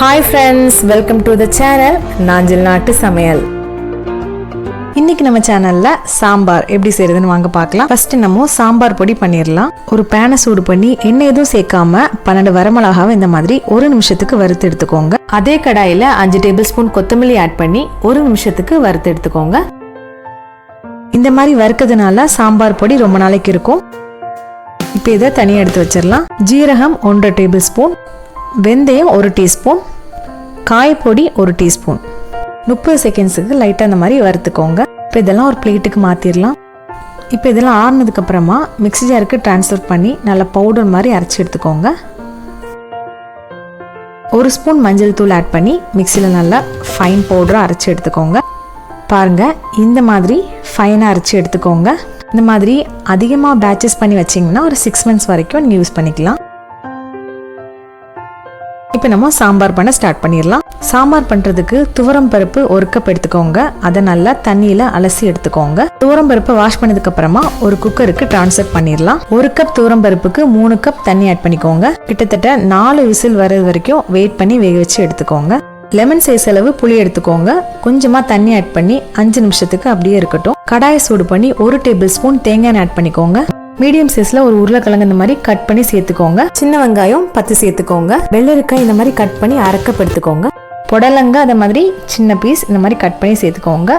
Hi friends, welcome to the channel Nanjil நாட்டு சமையல். இன்னைக்கு நம்ம சேனல்ல சாம்பார் எப்படி செய்யறதுன்னு வாங்க பார்க்கலாம். ஃபர்ஸ்ட் நம்ம சாம்பார் பொடி பண்ணிரலாம். ஒரு பேனை சூடு பண்ணி எண்ணெய் எதுவும் சேர்க்காம 12 வரமிளகாவை இந்த மாதிரி 1 நிமிஷத்துக்கு வறுத்து எடுத்துக்கோங்க. அதே கடாயில 5 டேபிள் ஸ்பூன் கொத்தமல்லி ஆட் பண்ணி 1 நிமிஷத்துக்கு வறுத்து எடுத்துக்கோங்க. இந்த மாதிரி வறுக்கிறதுனால சாம்பார் பொடி ரொம்ப நாளைக்கு இருக்கும். இப்போ இதை தனியாக எடுத்து வச்சிடலாம். ஜீரகம் 1 டேபிள் ஸ்பூன், வெந்தயம் 1 டீஸ்பூன், காய்பொடி 1 டீஸ்பூன். 30 செகண்ட்ஸுக்கு லைட்டாக அந்த மாதிரி வறுத்துக்கோங்க. இப்போ இதெல்லாம் ஒரு பிளேட்டுக்கு மாற்றிடலாம். இப்போ இதெல்லாம் ஆறுனதுக்கு அப்புறமா மிக்ஸி ஜாருக்கு ட்ரான்ஸ்ஃபர் பண்ணி நல்லா பவுடர் மாதிரி அரைச்சி எடுத்துக்கோங்க. 1 ஸ்பூன் மஞ்சள் தூள் ஆட் பண்ணி மிக்சியில் நல்லா ஃபைன் பவுடராக அரைச்சி எடுத்துக்கோங்க. பாருங்கள், இந்த மாதிரி ஃபைனாக அரைச்சி எடுத்துக்கோங்க. இந்த மாதிரி அதிகமாக பேட்சஸ் பண்ணி வச்சிங்கன்னா ஒரு 6 மந்த்ஸ் வரைக்கும் நீங்கள் யூஸ் பண்ணிக்கலாம். இப்போ நம்ம சாம்பார் பண்ண ஸ்டார்ட் பண்ணிடலாம். சாம்பார் பண்ணுறதுக்கு துவரம் பருப்பு 1 கப் எடுத்துக்கோங்க. அதை நல்லா தண்ணியில் அலசி எடுத்துக்கோங்க. துவரம் பருப்பை வாஷ் பண்ணதுக்கு அப்புறமா ஒரு குக்கருக்கு ட்ரான்ஸ்ஃபர் பண்ணிடலாம். 1 கப் துவரம் பருப்புக்கு 3 கப் தண்ணி ஆட் பண்ணிக்கோங்க. கிட்டத்தட்ட 4 விசில் வர்றது வரைக்கும் வெயிட் பண்ணி வேக வச்சு எடுத்துக்கோங்க. லெமன் சைஸ் அளவு புளி எடுத்துக்கோங்க. கொஞ்சமாக தண்ணி ஆட் பண்ணி 5 நிமிஷத்துக்கு அப்படியே இருக்கட்டும். கடாயை சூடு பண்ணி 1 டேபிள் ஸ்பூன் தேங்காய் ஆட் பண்ணிக்கோங்க. மீடியம் சைஸ்ல ஒரு உருளைக்கிழங்கு இந்த மாதிரி கட் பண்ணி சேர்த்துக்கோங்க. சின்ன வெங்காயம் 10 சேர்த்துக்கோங்க. வெள்ளரிக்காய் இந்த மாதிரி கட் பண்ணி அரைக்கப்படுத்துக்கோங்க. புடலங்காய் அந்த மாதிரி சின்ன பீஸ் இந்த மாதிரி கட் பண்ணி சேர்த்துக்கோங்க.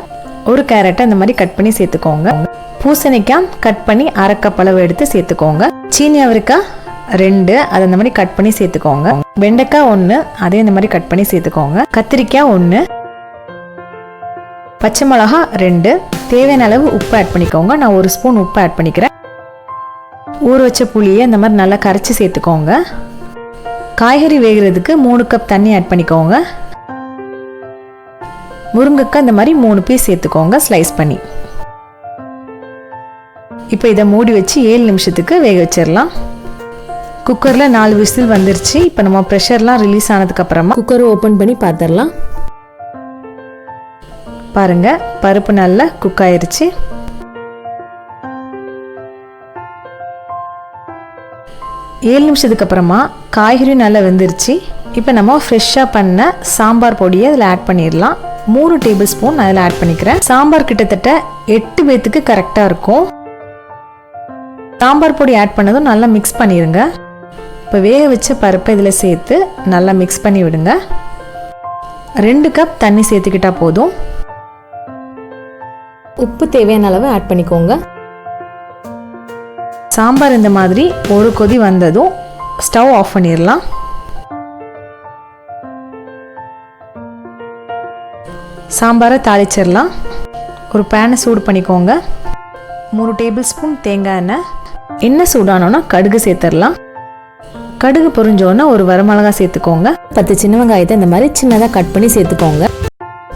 ஒரு கேரட்டை இந்த மாதிரி கட் பண்ணி சேர்த்துக்கோங்க. பூசணிக்காய் கட் பண்ணி அரை கப் அளவு எடுத்து சேர்த்துக்கோங்க. சீனி அவரைக்காய் 2 அதை இந்த மாதிரி கட் பண்ணி சேர்த்துக்கோங்க. வெண்டைக்காய் 1 அதே இந்த மாதிரி கட் பண்ணி சேர்த்துக்கோங்க. கத்திரிக்காய் 1, பச்சை மிளகா 2, தேவையான அளவு உப்பு ஆட் பண்ணிக்கோங்க. நான் 1 ஸ்பூன் உப்பு ஆட் பண்ணிக்கிறேன். ஊற வச்ச புளியை இந்த மாதிரி நல்லா கரைச்சி சேர்த்துக்கோங்க. காய்கறி வேகிறதுக்கு 3 கப் தண்ணி ஆட் பண்ணிக்கோங்க. முருங்கைக்காய் இந்த மாதிரி 3 பீஸ் சேர்த்துக்கோங்க ஸ்லைஸ் பண்ணி. இப்போ இதை மூடி வச்சு 7 நிமிஷத்துக்கு வேக வச்சிடலாம். குக்கரில் 4 விசில் வந்துருச்சு. இப்போ நம்ம ப்ரெஷர்லாம் ரிலீஸ் ஆனதுக்கு அப்புறமா குக்கரை ஓப்பன் பண்ணி பார்த்துடலாம். பாருங்க, பருப்பு நல்லா குக் ஆயிருச்சு. ஏழு நிமிஷத்துக்கு அப்புறமா காய்கறி நல்லா வெந்துருச்சு. இப்போ நம்ம ஃப்ரெஷ்ஷாக பண்ண சாம்பார் பொடியை அதில் ஆட் பண்ணிடலாம். 3 டேபிள் ஸ்பூன் அதில் ஆட் பண்ணிக்கிறேன். சாம்பார் கிட்டத்தட்ட 8 பேத்துக்கு கரெக்டாக இருக்கும். சாம்பார் பொடி ஆட் பண்ணதும் நல்லா மிக்ஸ் பண்ணிடுங்க. இப்போ வேக வச்ச பருப்பை இதில் சேர்த்து நல்லா மிக்ஸ் பண்ணி விடுங்க. 2 கப் தண்ணி சேர்த்துக்கிட்டா போதும். உப்பு தேவையான அளவு ஆட் பண்ணிக்கோங்க. சாம்பார் இந்த மாதிரி ஒரு கொதி வந்ததும் ஸ்டவ் ஆஃப் பண்ணிடலாம். சாம்பாரை தாளிச்சிடலாம். ஒரு பேனை சூடு பண்ணிக்கோங்க. 3 டேபிள் ஸ்பூன் தேங்காய் எண்ணெய். எண்ணெய் சூடானோன்னா கடுகு சேர்த்துடலாம். கடுகு பொரிஞ்சோன்னா ஒரு வரமிளகாய் சேர்த்துக்கோங்க. 10 சின்ன வெங்காயத்தை இந்த மாதிரி சின்னதாக கட் பண்ணி சேர்த்துக்கோங்க.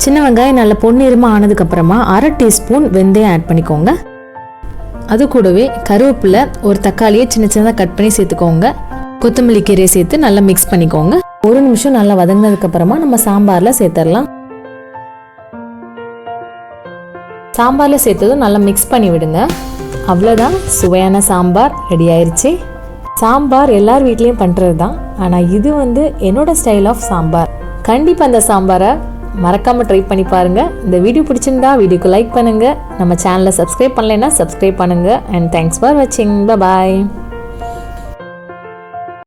சின்ன வெங்காயம் நல்ல பொன்னிறமாக ஆனதுக்கப்புறமா 1/2 டீஸ்பூன் வெந்தயம் ஆட் பண்ணிக்கோங்க. அது கூடவே கருவேப்பிலை, ஒரு தக்காளியை சின்ன சின்னதாக கட் பண்ணி சேர்த்துக்கோங்க. கொத்தமல்லி கீரையை சேர்த்து நல்லா மிக்ஸ் பண்ணிக்கோங்க. 1 நிமிஷம் நல்லா வதங்கினதுக்கு அப்புறமா நம்ம சாம்பாரில் சேர்த்துடலாம். சாம்பாரில் சேர்த்ததும் நல்லா மிக்ஸ் பண்ணி விடுங்க. அவ்வளோதான், சுவையான சாம்பார் ரெடி ஆயிடுச்சு. சாம்பார் எல்லார் வீட்லேயும் பண்ணுறது தான், ஆனால் இது என்னோட ஸ்டைல் ஆஃப் சாம்பார். கண்டிப்பாக அந்த சாம்பாரை மறக்காமல் ட்ரை பண்ணி பாருங்கள். இந்த வீடியோ பிடிச்சிருந்தா வீடியோக்கு லைக் பண்ணுங்கள். நம்ம சேனலை சப்ஸ்கிரைப் பண்ணலைன்னா சப்ஸ்கிரைப் பண்ணுங்கள். அண்ட் தேங்க்ஸ் ஃபார் வாட்சிங். பாய்.